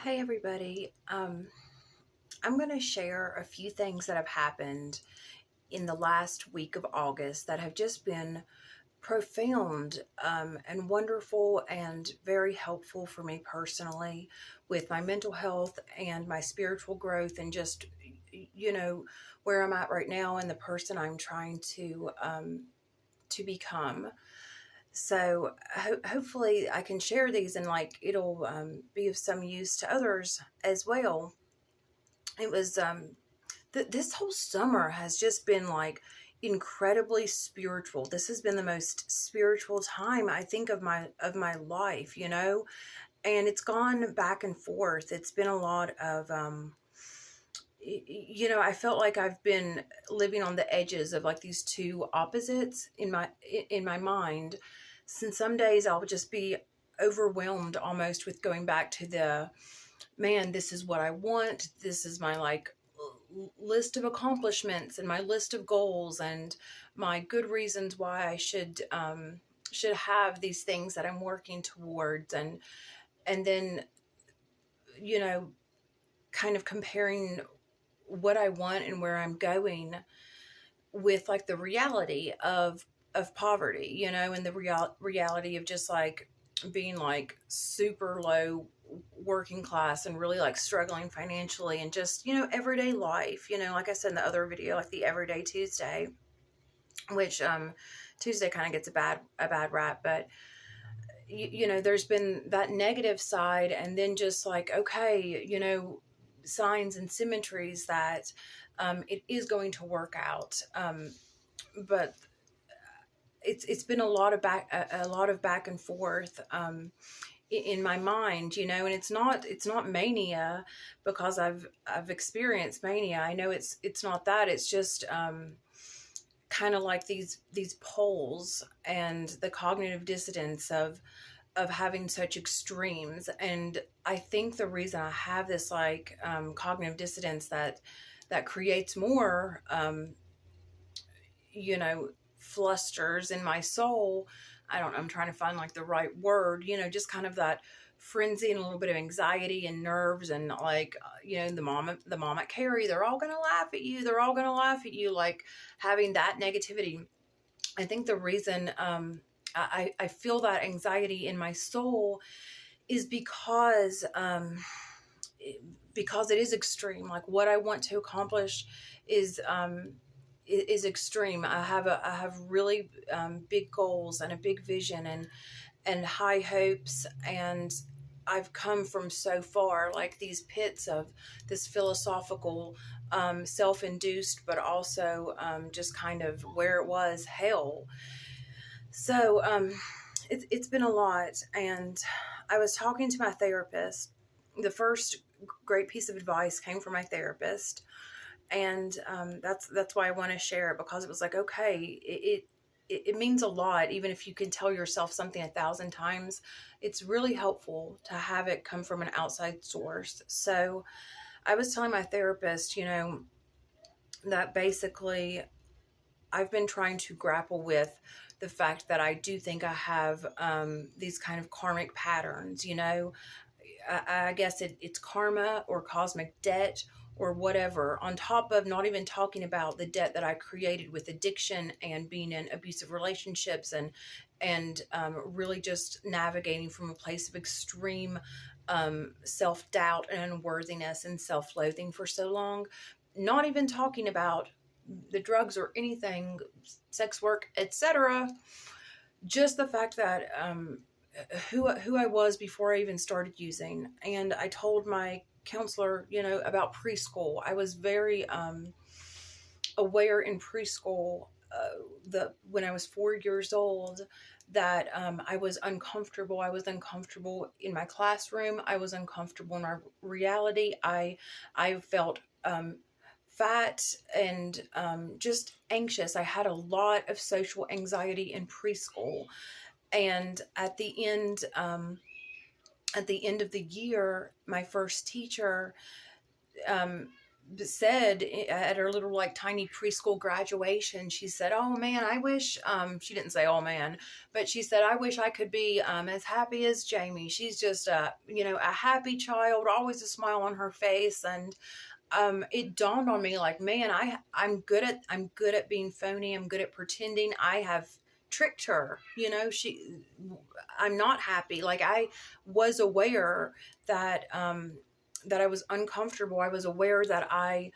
Hey everybody. I'm going to share a few things that have happened in the last week of August that have just been profound and wonderful and very helpful for me personally with my mental health and my spiritual growth and just, you know, where I'm at right now and the person I'm trying to become. So hopefully I can share these and like it'll be of some use to others as well. It was this whole summer has just been like incredibly spiritual. This has been the most spiritual time I think of my life, and it's gone back and forth. It's been a lot of I felt like I've been living on the edges of like these two opposites in my mind. Since some days I'll just be overwhelmed almost with going back to the man, this is what I want. This is my like list of accomplishments and my list of goals and my good reasons why I should have these things that I'm working towards, and then you know kind of comparing what I want and where I'm going with like the reality of poverty, and the reality of just like being like super low working class and really like struggling financially and just everyday life, like I said in the other video, like the everyday Tuesday, which Tuesday kind of gets a bad rap, but there's been that negative side, and then just like, okay, signs and symmetries that it is going to work out, but it's been a lot of back and forth in my mind, and it's not mania, because I've experienced mania. I know it's not that. It's just kind of like these poles and the cognitive dissonance of having such extremes. And I think the reason I have this like cognitive dissonance that creates more flusters in my soul. I don't know, I'm trying to find like the right word, just kind of that frenzy and a little bit of anxiety and nerves, and like, the mom at Carrie, they're all going to laugh at you. They're all going to laugh at you, like having that negativity. I think the reason I feel that anxiety in my soul is because it is extreme. Like what I want to accomplish is is extreme. I have really big goals and a big vision and high hopes, and I've come from so far, like these pits of this philosophical, self-induced, but also just kind of where it was hell. So it's been a lot, and I was talking to my therapist. The first great piece of advice came from my therapist, and that's why I want to share it, because it was like, okay, it means a lot. Even if you can tell yourself something 1,000 times, it's really helpful to have it come from an outside source. So I was telling my therapist, that basically I've been trying to grapple with the fact that I do think I have these kind of karmic patterns. I guess it's karma or cosmic debt or whatever, on top of not even talking about the debt that I created with addiction and being in abusive relationships, and really just navigating from a place of extreme self-doubt and unworthiness and self-loathing for so long. Not even talking about the drugs or anything, sex work, etc. Just the fact that who I was before I even started using. And I told my counselor, about preschool. I was very aware in preschool, when I was 4 years old, that I was uncomfortable. I was uncomfortable in my classroom. I was uncomfortable in my reality. I felt fat and just anxious. I had a lot of social anxiety in preschool. And at the end of the year, my first teacher said at her little like tiny preschool graduation, she said, "Oh man, I wish," she didn't say, "Oh man," but she said, "I wish I could be as happy as Jamie. She's just a, a happy child, always a smile on her face." And it dawned on me like, man, I'm good at being phony. I'm good at pretending. I have tricked her. I'm not happy. Like, I was aware that, that I was uncomfortable. I was aware that I,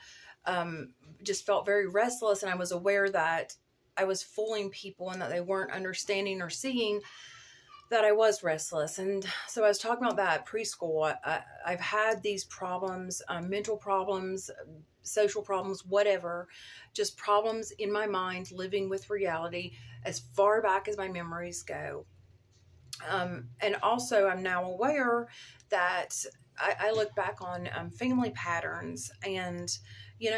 just felt very restless, and I was aware that I was fooling people and that they weren't understanding or seeing that I was restless. And so I was talking about that at preschool. I've had these problems, mental problems, social problems, whatever, just problems in my mind, living with reality as far back as my memories go. And also, I'm now aware that I look back on family patterns, and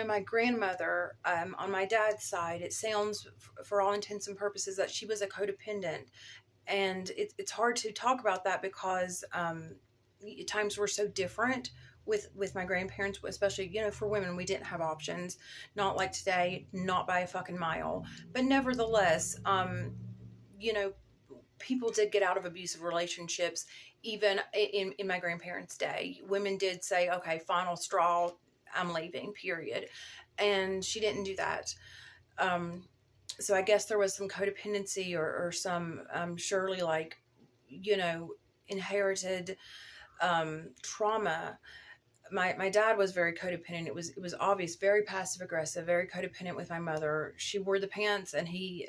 my grandmother, on my dad's side, it sounds, for all intents and purposes, that she was a codependent. And it's hard to talk about that because times were so different with my grandparents, especially, for women. We didn't have options, not like today, not by a fucking mile. But nevertheless, you know people did get out of abusive relationships. Even in my grandparents' day, women did say, okay, final straw, I'm leaving, period. And she didn't do that. So I guess there was some codependency, or some, surely, like, inherited trauma. My dad was very codependent. It was obvious, very passive aggressive, very codependent with my mother. She wore the pants, and he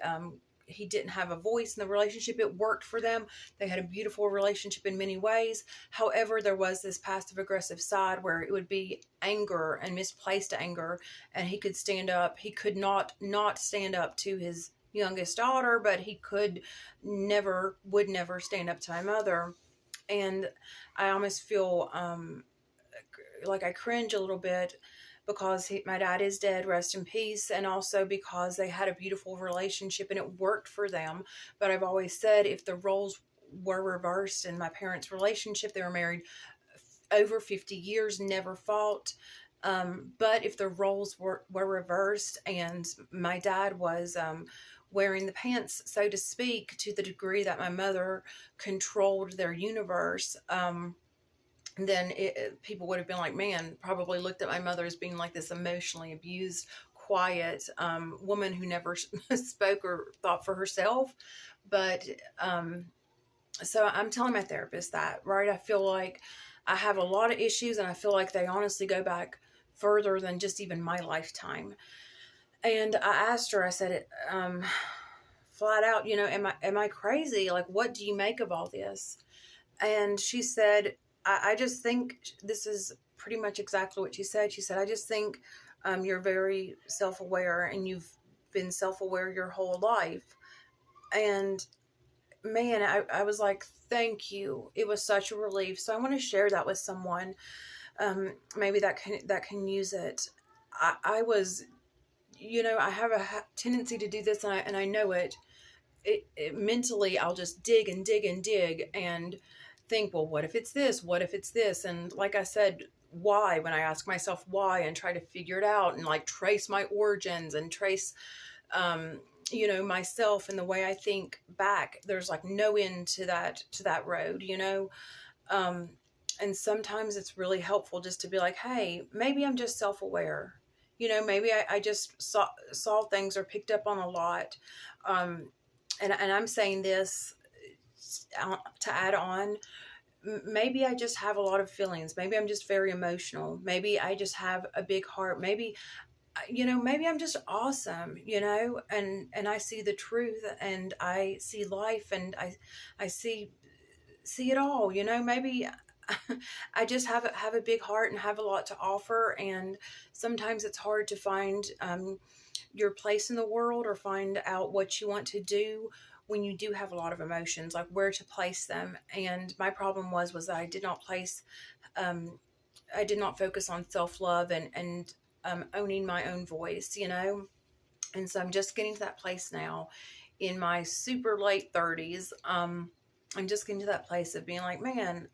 didn't have a voice in the relationship. It worked for them. They had a beautiful relationship in many ways. However, there was this passive aggressive side where it would be anger and misplaced anger, and he could stand up. He could not stand up to his youngest daughter, but he would never stand up to my mother. And I almost feel like I cringe a little bit because my dad is dead, rest in peace, and also because they had a beautiful relationship and it worked for them. But I've always said, if the roles were reversed in my parents' relationship, they were married over 50 years, never fought. But if the roles were reversed and my dad was wearing the pants, so to speak, to the degree that my mother controlled their universe, then people would have been like, man, probably looked at my mother as being like this emotionally abused, quiet woman who never spoke or thought for herself. But so I'm telling my therapist that, right? I feel like I have a lot of issues, and I feel like they honestly go back further than just even my lifetime. And I asked her, I said, flat out, am I crazy? Like, what do you make of all this? And she said, I just think this is pretty much exactly what she said. She said, I just think you're very self-aware, and you've been self-aware your whole life. And man, I was like, thank you. It was such a relief. So I want to share that with someone. Maybe that can use it. I was, I have a tendency to do this, and I know it. It mentally, I'll just dig and dig and dig and think, well, what if it's this? What if it's this? And like I said, why, when I ask myself why and try to figure it out and like trace my origins and trace, myself and the way I think back, there's like no end to that road, and sometimes it's really helpful just to be like, hey, maybe I'm just self-aware. Maybe I just saw things or picked up on a lot. And I'm saying this to add on, maybe I just have a lot of feelings. Maybe I'm just very emotional. Maybe I just have a big heart. Maybe, maybe I'm just awesome, and I see the truth, and I see life, and I see it all, maybe I just have a big heart and have a lot to offer. And sometimes it's hard to find your place in the world, or find out what you want to do when you do have a lot of emotions, like where to place them. And my problem was that I did not place, I did not focus on self-love and owning my own voice, And so I'm just getting to that place now in my super late 30s. I'm just getting to that place of being like, man,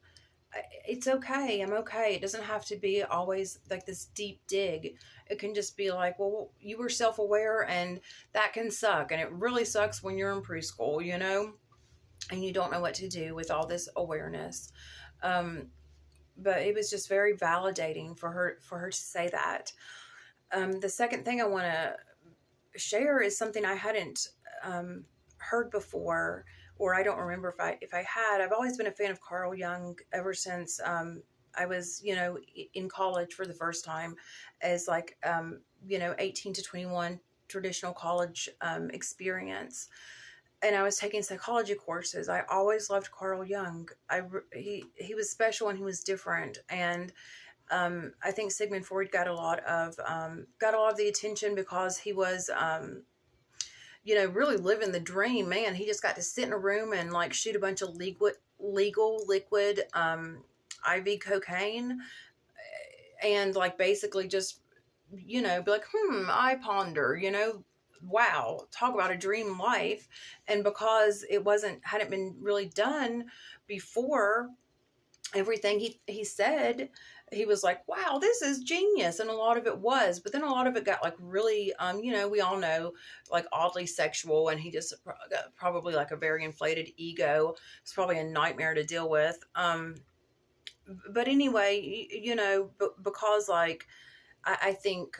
it's okay. I'm okay. It doesn't have to be always like this deep dig. It can just be like, well, you were self aware, and that can suck. And it really sucks when you're in preschool, and you don't know what to do with all this awareness. Um, but it was just very validating for her to say that. The second thing I want to share is something I hadn't heard before, or I don't remember if I had. I've always been a fan of Carl Jung ever since I was, in college for the first time, as like 18 to 21 traditional college experience. And I was taking psychology courses. I always loved Carl Jung. He was special and he was different. And I think Sigmund Freud got a lot of the attention because he was really living the dream. Man, he just got to sit in a room and like shoot a bunch of legal liquid IV cocaine, and like basically just be like, I ponder, wow, talk about a dream life. And because it hadn't been really done before, everything he said, he was like, wow, this is genius. And a lot of it was, but then a lot of it got like really we all know, like oddly sexual, and he just got probably like a very inflated ego. It's probably a nightmare to deal with. But anyway, because like I think,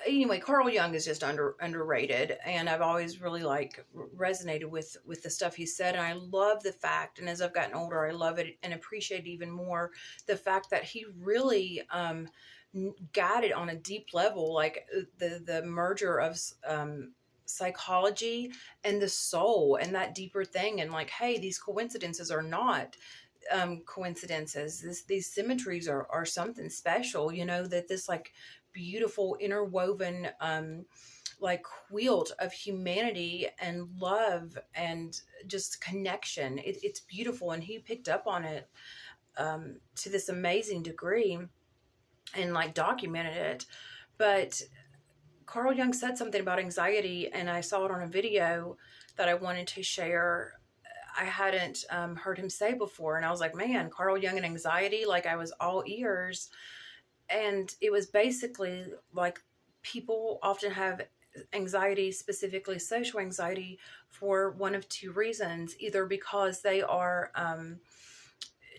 anyway, Carl Jung is just underrated, and I've always really like resonated with the stuff he said. And I love the fact, and as I've gotten older, I love it and appreciate even more the fact that he really got it on a deep level, like the merger of psychology and the soul, and that deeper thing. And like, hey, these coincidences are not coincidences. These symmetries are something special, that this like beautiful interwoven like quilt of humanity and love and just connection. It's beautiful, and he picked up on it to this amazing degree and like documented it. But Carl Jung said something about anxiety, and I saw it on a video that I wanted to share. I hadn't heard him say before, and I was like, man, Carl Jung and anxiety, like I was all ears. And it was basically like people often have anxiety, specifically social anxiety, for one of two reasons: either because they are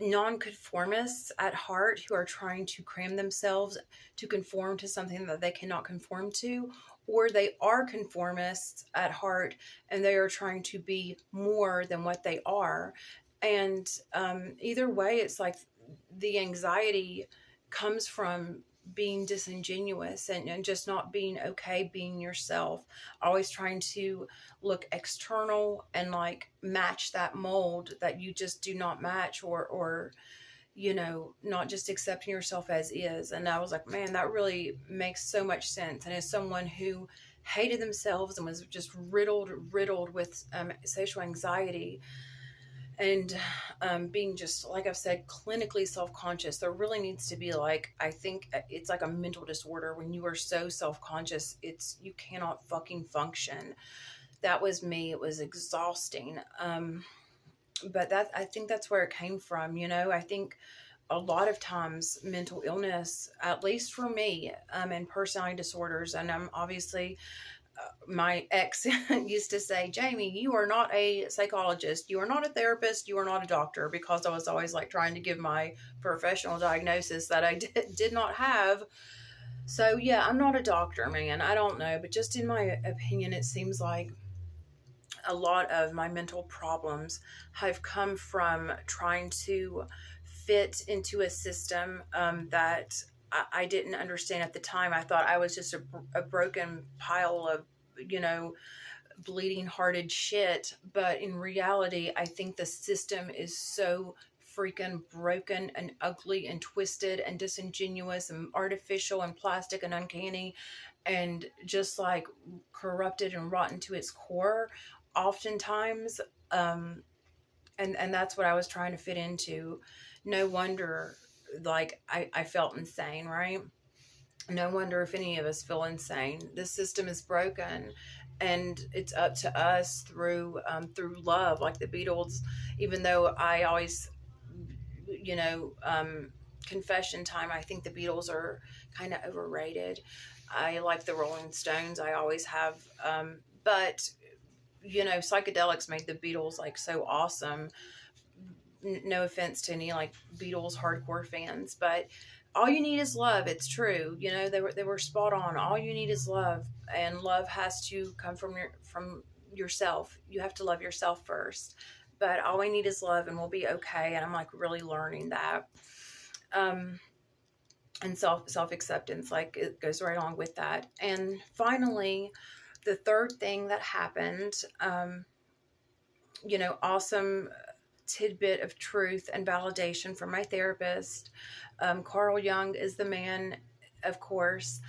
nonconformists at heart, who are trying to cram themselves to conform to something that they cannot conform to, or they are conformists at heart and they are trying to be more than what they are. And either way, it's like the anxiety comes from being disingenuous and just not being okay being yourself, always trying to look external and like match that mold that you just do not match, or not just accepting yourself as is. And I was like, man, that really makes so much sense. And as someone who hated themselves and was just riddled with social anxiety, and being just, like I've said, clinically self-conscious, there really needs to be, like, I think it's like a mental disorder when you are so self-conscious, you cannot fucking function. That was me. It was exhausting. But I think that's where it came from. I think a lot of times mental illness, at least for me, and personality disorders, and I'm obviously, my ex used to say, Jamie, you are not a psychologist, you are not a therapist, you are not a doctor, because I was always like trying to give my professional diagnosis that I did not have. So yeah, I'm not a doctor, man. I don't know, but just in my opinion, it seems like a lot of my mental problems have come from trying to fit into a system that I didn't understand at the time. I thought I was just a broken pile of, bleeding hearted shit. But in reality, I think the system is so freaking broken and ugly and twisted and disingenuous and artificial and plastic and uncanny and just like corrupted and rotten to its core oftentimes. And that's what I was trying to fit into. No wonder, like, I felt insane, right? No wonder if any of us feel insane. This system is broken, and it's up to us through love, like the Beatles. Even though I always confession time. I think the Beatles are kind of overrated. I like the Rolling Stones. I always have. But psychedelics made the Beatles like so awesome. No offense to any like Beatles hardcore fans, but all you need is love. It's true. They were spot on. All you need is love, and love has to come from yourself. You have to love yourself first. But all we need is love, and we'll be okay. And I'm like really learning that. And self acceptance, like it goes right along with that. And finally, the third thing that happened, awesome tidbit of truth and validation from my therapist. Carl Jung is the man, of course.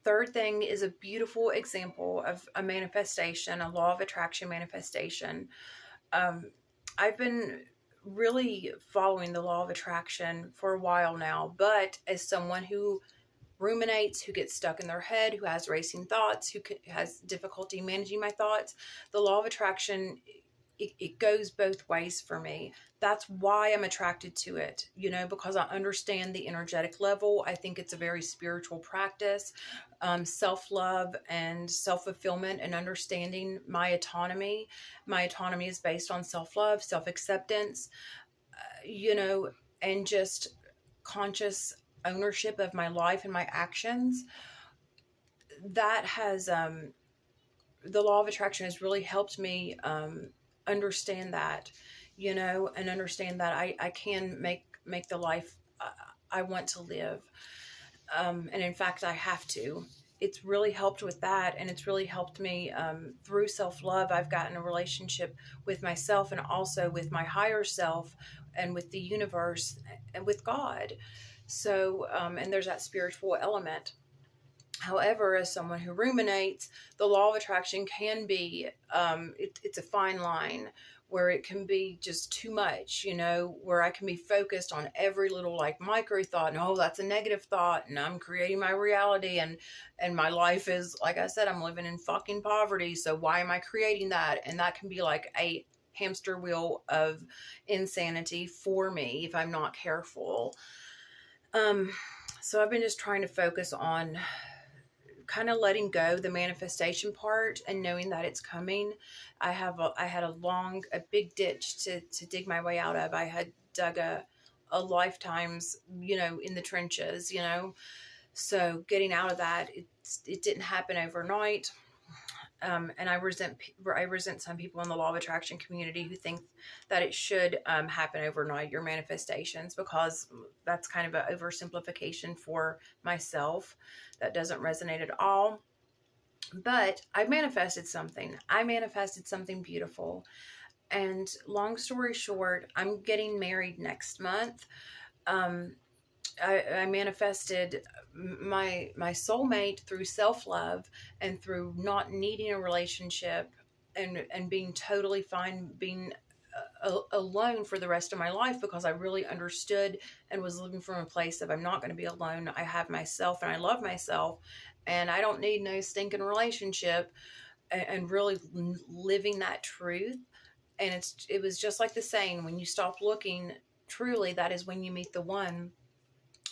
Third thing is a beautiful example of a manifestation, a law of attraction manifestation. I've been really following the law of attraction for a while now, but as someone who ruminates, who gets stuck in their head, who has racing thoughts, who has difficulty managing my thoughts, the law of attraction, it goes both ways for me. That's why I'm attracted to it, because I understand the energetic level. I think it's a very spiritual practice, self-love and self-fulfillment, and understanding my autonomy. My autonomy is based on self-love, self-acceptance, and just conscious ownership of my life and my actions. That has, the law of attraction has really helped me, understand that, and understand that I can make the life I want to live. And in fact, I have to. It's really helped with that. And it's really helped me, through self-love. I've gotten a relationship with myself, and also with my higher self, and with the universe, and with God. So, and there's that spiritual element. However, as someone who ruminates, the law of attraction can be, it's a fine line where it can be just too much, where I can be focused on every little like micro thought, and oh, that's a negative thought, and I'm creating my reality, and my life is, like I said, I'm living in fucking poverty, so why am I creating that? And that can be like a hamster wheel of insanity for me if I'm not careful. So I've been just trying to focus on kind of letting go the manifestation part, and knowing that it's coming. I had a big ditch to dig my way out of. I had dug a lifetime's, in the trenches, so getting out of that, it didn't happen overnight. And I resent some people in the law of attraction community who think that it should happen overnight, your manifestations, because that's kind of an oversimplification for myself. That doesn't resonate at all. But I manifested something. I manifested something beautiful. And long story short, I'm getting married next month. I manifested my soulmate through self-love, and through not needing a relationship, and being totally fine being alone for the rest of my life, because I really understood and was living from a place of, I'm not going to be alone. I have myself, and I love myself, and I don't need no stinking relationship, and really living that truth. And it was just like the saying, when you stop looking, truly, that is when you meet the one.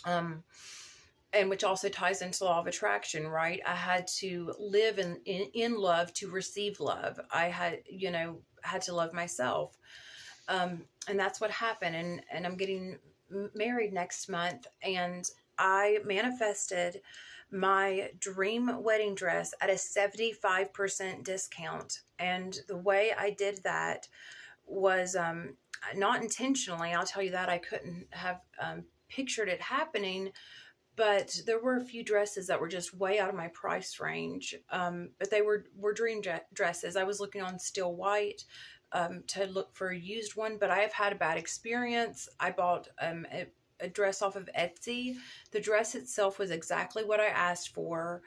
And which also ties into law of attraction, right? I had to live in love to receive love. I had to love myself. And that's what happened. And I'm getting married next month, and I manifested my dream wedding dress at a 75% discount. And the way I did that was, not intentionally. I'll tell you that. I couldn't have, pictured it happening, but there were a few dresses that were just way out of my price range. But they were dream dresses. I was looking on Still White, to look for a used one, but I have had a bad experience. I bought, a dress off of Etsy. The dress itself was exactly what I asked for,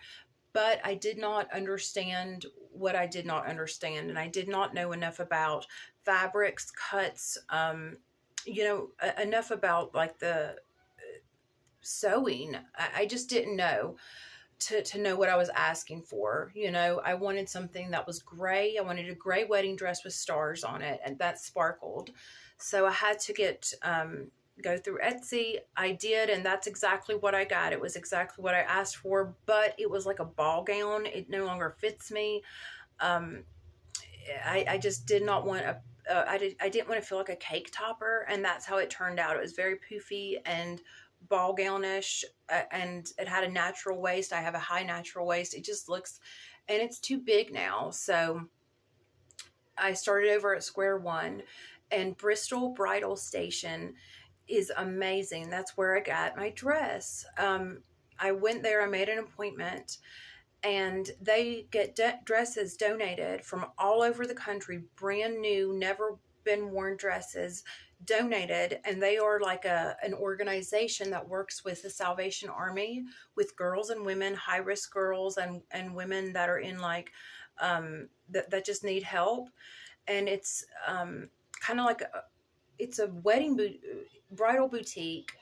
but I did not understand what I did not understand. And I did not know enough about fabrics, cuts, enough about like the sewing. I just didn't know to know what I was asking for. I wanted something that was gray. I wanted a gray wedding dress with stars on it, and that sparkled. So I had to get, go through Etsy. I did, and that's exactly what I got. It was exactly what I asked for, but it was like a ball gown. It no longer fits me. Um, I just did not want a I didn't want to feel like a cake topper, and that's how it turned out. It was very poofy and ball gownish, and it had a natural waist. I have a high natural waist. It just looks, and it's too big now. So I started over at square one, and Bristol Bridal Station is amazing. That's where I got my dress. I went there, I made an appointment, and they get dresses donated from all over the country, brand new, never been worn dresses donated. And they are like an organization that works with the Salvation Army, with girls and women, high risk girls and women that are in like that just need help. And it's kind of like it's a bridal boutique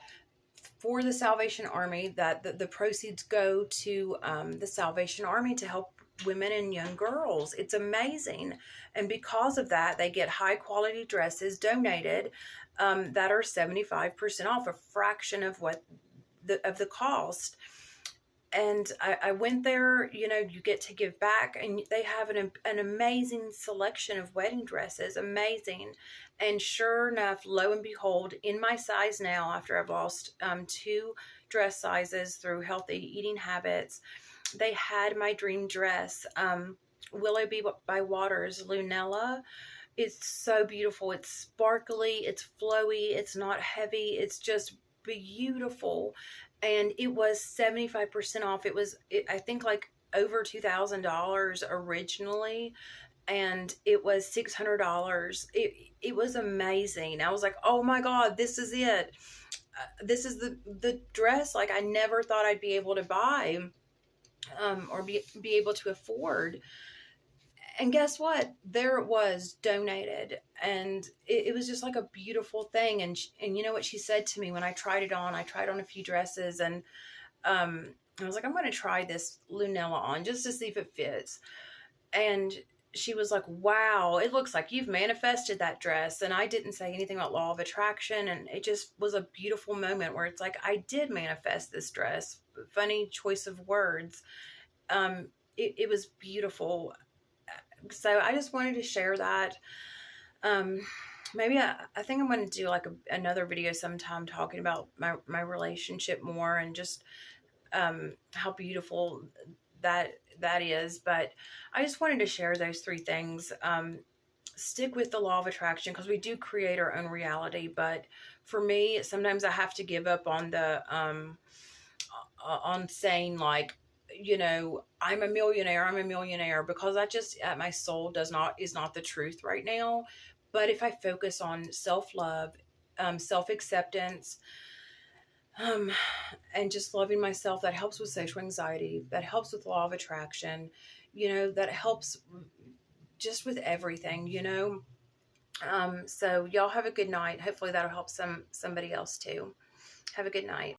for the Salvation Army, that the proceeds go to the Salvation Army to help women and young girls. It's amazing. And because of that, they get high quality dresses donated that are 75% off, a fraction of what of the cost. And I went there, you know, you get to give back, and they have an amazing selection of wedding dresses, amazing. And sure enough, lo and behold, in my size now, after I've lost 2 dress sizes through healthy eating habits, they had my dream dress, Willow Be by Waters Lunella. It's so beautiful. It's sparkly, it's flowy, it's not heavy, it's just beautiful. And it was 75% off. I think like over $2,000 originally, and it was $600. It was amazing. I was like, oh my God, this is it. This is the dress like I never thought I'd be able to buy, or be able to afford. And guess what? There it was, donated, and it was just like a beautiful thing. And you know what she said to me when I tried it on? I tried on a few dresses, and I was like, I'm going to try this Lunella on just to see if it fits. And she was like, wow, it looks like you've manifested that dress. And I didn't say anything about law of attraction, and it just was a beautiful moment where it's like I did manifest this dress. Funny choice of words. It was beautiful. So I just wanted to share that. Maybe I think I'm going to do like another video sometime talking about my relationship more, and just how beautiful that is. But I just wanted to share those 3 things. Stick with the law of attraction, because we do create our own reality. But for me, sometimes I have to give up on the on saying like, you know, I'm a millionaire, because I just, my soul is not the truth right now. But if I focus on self-love, self-acceptance, and just loving myself, that helps with social anxiety, that helps with law of attraction, you know, that helps just with everything, you know. So y'all have a good night. Hopefully that'll help somebody else too. Have a good night.